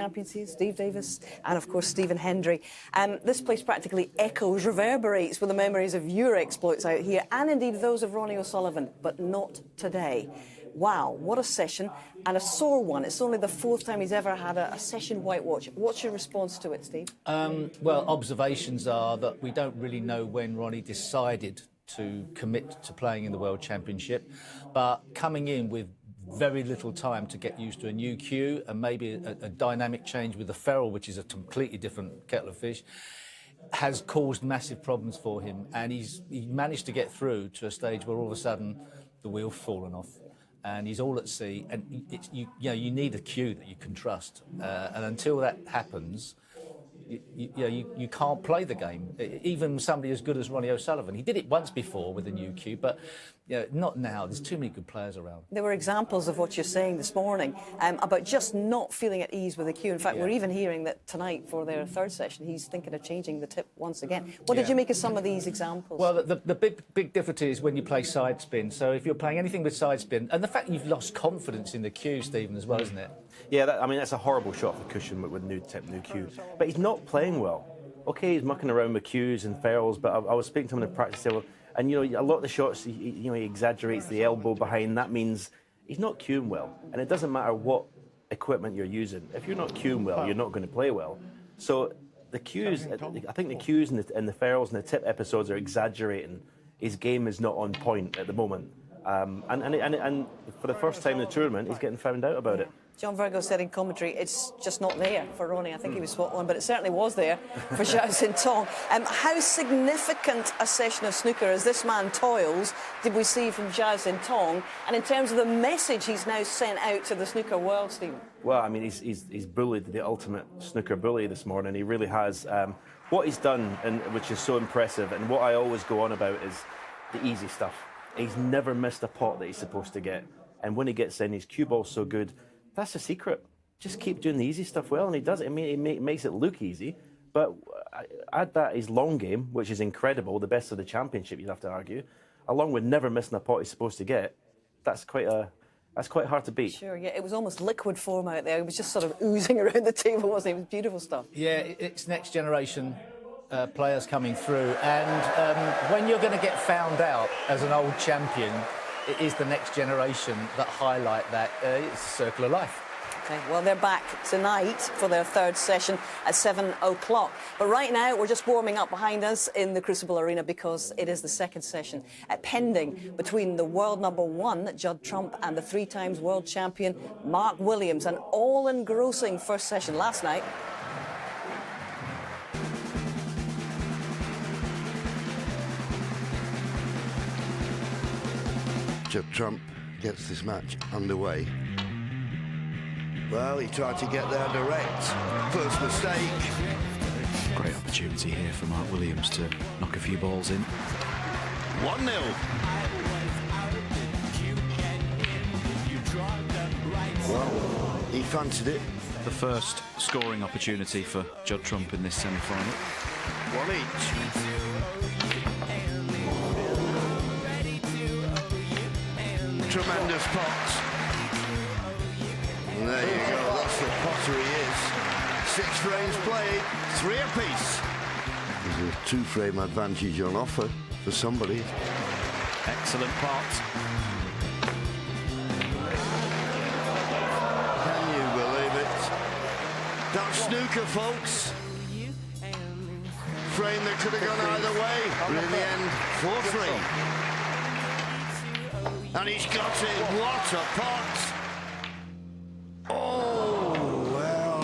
champions here, Steve Davis and, of course, Stephen Hendry. This place practically echoes, reverberates with the memories of your exploits out here and, indeed, those of Ronnie O'Sullivan, but not today. Wow, what a session, and a sore one. It's only the fourth time he's ever had a session whitewash. What's your response to it, Steve? Well, observations are that we don't really know when Ronnie decided to commit to playing in the World Championship, but coming in with very little time to get used to a new cue and maybe a dynamic change with the ferrule, which is a completely different kettle of fish, has caused massive problems for him. And he managed to get through to a stage where all of a sudden the wheel's fallen off and he's all at sea. And you need a cue that you can trust. And until that happens, you can't play the game. Even somebody as good as Ronnie O'Sullivan, he did it once before with a new cue, but not now. There's too many good players around. There were examples of what you're saying this morning about just not feeling at ease with the cue. In fact, we're even hearing that tonight for their third session, he's thinking of changing the tip once again. What did you make of some of these examples? Well, the big difference is when you play side spin. So if you're playing anything with side spin, and the fact you've lost confidence in the cue, Stephen, as well, isn't it? Yeah, I mean, that's a horrible shot for cushion with new tip, new cue. But he's not playing well. OK, he's mucking around with cues and ferrules, but I was speaking to him in the practice table, and, a lot of the shots, he exaggerates the elbow behind. That means he's not cueing well. And it doesn't matter what equipment you're using. If you're not cueing well, you're not going to play well. So the cues, I think the cues and the ferrules and the tip episodes are exaggerating. His game is not on point at the moment. And for the first time in the tournament, he's getting found out about it. John Virgo said in commentary, it's just not there for Ronnie. I think he was spot on, but it certainly was there for Zhao Xintong. How significant a session of snooker as this man toils did we see from Zhao Xintong? And in terms of the message he's now sent out to the snooker world, Stephen? Well, I mean, he's bullied the ultimate snooker bully this morning. He really has. What he's done, which is so impressive, and what I always go on about, is the easy stuff. He's never missed a pot that he's supposed to get. And when he gets in, his cue ball's so good. That's the secret. Just keep doing the easy stuff well, and he does it. I mean, he makes it look easy, but add that his long game, which is incredible, the best of the championship, you'd have to argue, along with never missing a pot he's supposed to get. That's quite hard to beat. Sure, yeah, it was almost liquid form out there. It was just sort of oozing around the table, wasn't it? It was beautiful stuff. Yeah, it's next generation players coming through, and when you're going to get found out as an old champion, it is the next generation that highlight that. It's a circle of life. OK, well, they're back tonight for their third session at 7 o'clock. But right now, we're just warming up behind us in the Crucible Arena because it is the second session pending between the world #1, Judd Trump, and the 3-times world champion, Mark Williams. An all-engrossing first session last night. Judd Trump gets this match underway. Well, he tried to get there direct. First mistake. Great opportunity here for Mark Williams to knock a few balls in. 1-0. Well, he fancied it. The first scoring opportunity for Judd Trump in this semi-final. 1 each. Tremendous pot. And there you go, that's what pottery is. 6 frames played, 3 apiece. There's a 2-frame advantage on offer for somebody. Excellent pot. Can you believe it? That's snooker, folks. Frame that could have gone either way, but in the end, 4-3. And he's got it. What a pot! Oh, well.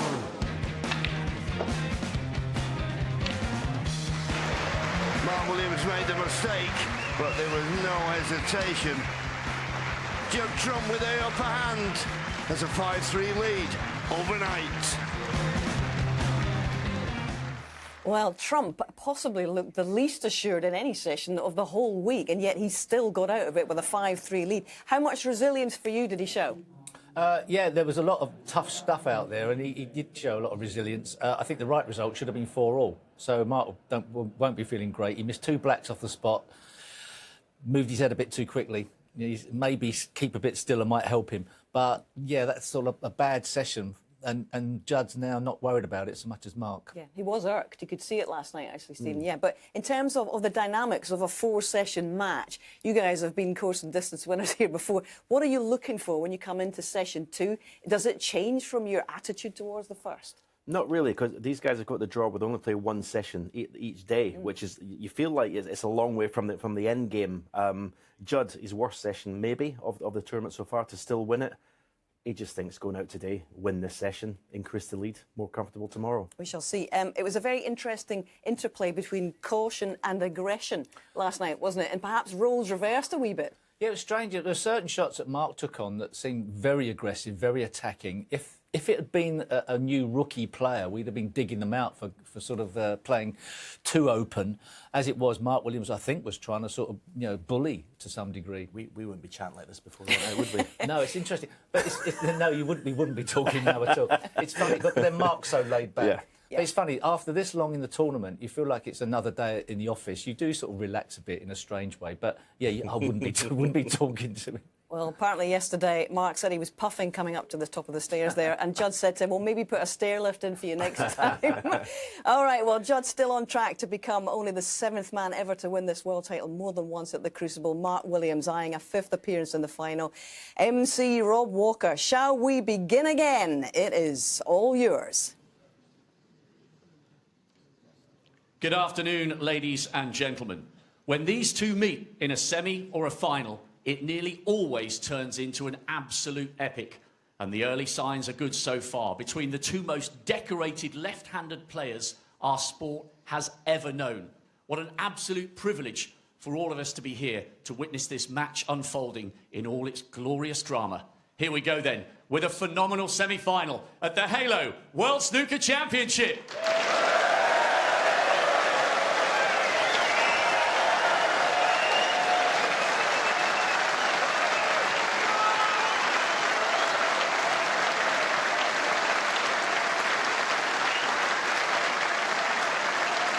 Mark Williams made the mistake, but there was no hesitation. Judd Trump with the upper hand has a 5-3 lead overnight. Well, Trump possibly looked the least assured in any session of the whole week, and yet he still got out of it with a 5-3 lead. How much resilience for you did he show? Yeah, there was a lot of tough stuff out there, and he did show a lot of resilience. I think the right result should have been 4-all. So Mark won't be feeling great. He missed 2 blacks off the spot, moved his head a bit too quickly. Maybe keep a bit still and might help him. But, yeah, that's sort of a bad session and Judd's now not worried about it so much as Mark. Yeah, he was irked. You could see it last night, actually, Stephen. Yeah, but in terms of the dynamics of a 4-session match, you guys have been course and distance winners here before. What are you looking for when you come into session 2? Does it change from your attitude towards the first? Not really, because these guys have got the draw with only play one session each day, which is, you feel like it's a long way from the end game. Judd, his worst session maybe of the tournament so far, to still win it. He just thinks going out today, win this session, increase the lead, more comfortable tomorrow. We shall see. It was a very interesting interplay between caution and aggression last night, wasn't it? And perhaps roles reversed a wee bit. Yeah, it was strange. There were certain shots that Mark took on that seemed very aggressive, very attacking. If it had been a new rookie player, we'd have been digging them out for sort of playing too open. As it was, Mark Williams, I think, was trying to sort of, bully to some degree. We wouldn't be chatting like this before, would we? No, it's interesting. But no, we wouldn't be talking now at all. It's funny, but then Mark's so laid back. Yeah. But it's funny, after this long in the tournament, you feel like it's another day in the office. You do sort of relax a bit in a strange way. But, yeah, I wouldn't be talking to him. Well, apparently yesterday, Mark said he was puffing coming up to the top of the stairs there, and Judd said to him, well, maybe put a stair lift in for you next time. All right, well, Judd's still on track to become only the 7th man ever to win this world title more than once at the Crucible. Mark Williams eyeing a 5th appearance in the final. MC Rob Walker, shall we begin again? It is all yours. Good afternoon, ladies and gentlemen. When these two meet in a semi or a final, it nearly always turns into an absolute epic. And the early signs are good so far between the two most decorated left-handed players our sport has ever known. What an absolute privilege for all of us to be here to witness this match unfolding in all its glorious drama. Here we go then, with a phenomenal semi-final at the Halo World Snooker Championship.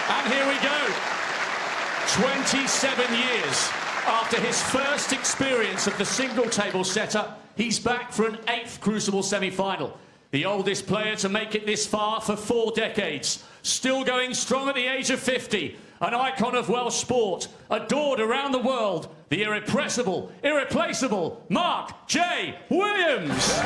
And here we go. 27 years after his first experience of the single table setup, he's back for an 8th Crucible semi-final. The oldest player to make it this far for 4 decades. Still going strong at the age of 50. An icon of Welsh sport, adored around the world. The irrepressible, irreplaceable Mark J. Williams.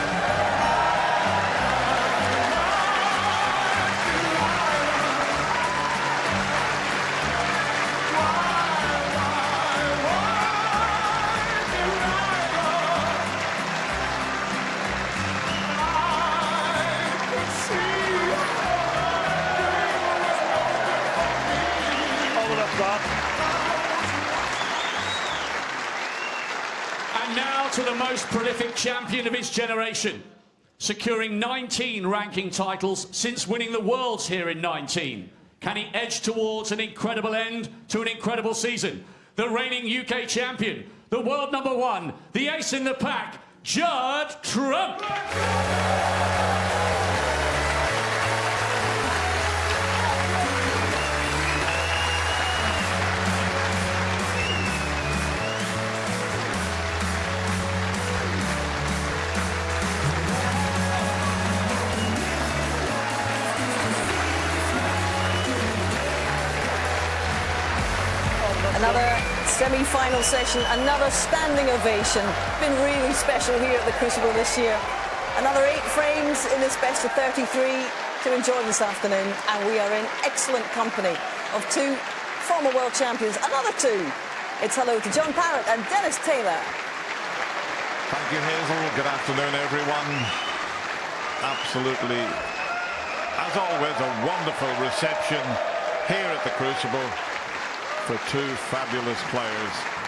And now to the most prolific champion of his generation, securing 19 ranking titles since winning the Worlds here in 19. Can he edge towards an incredible end to an incredible season? The reigning UK champion, the world #1, the ace in the pack, Judd Trump. Another semi-final session, another standing ovation. Been really special here at the Crucible this year. Another 8 frames in this best of 33 to enjoy this afternoon, and we are in excellent company of 2 former world champions, another 2. It's hello to John Parrott and Dennis Taylor. Thank you, Hazel. Good afternoon, everyone. Absolutely, as always, a wonderful reception here at the Crucible for 2 fabulous players.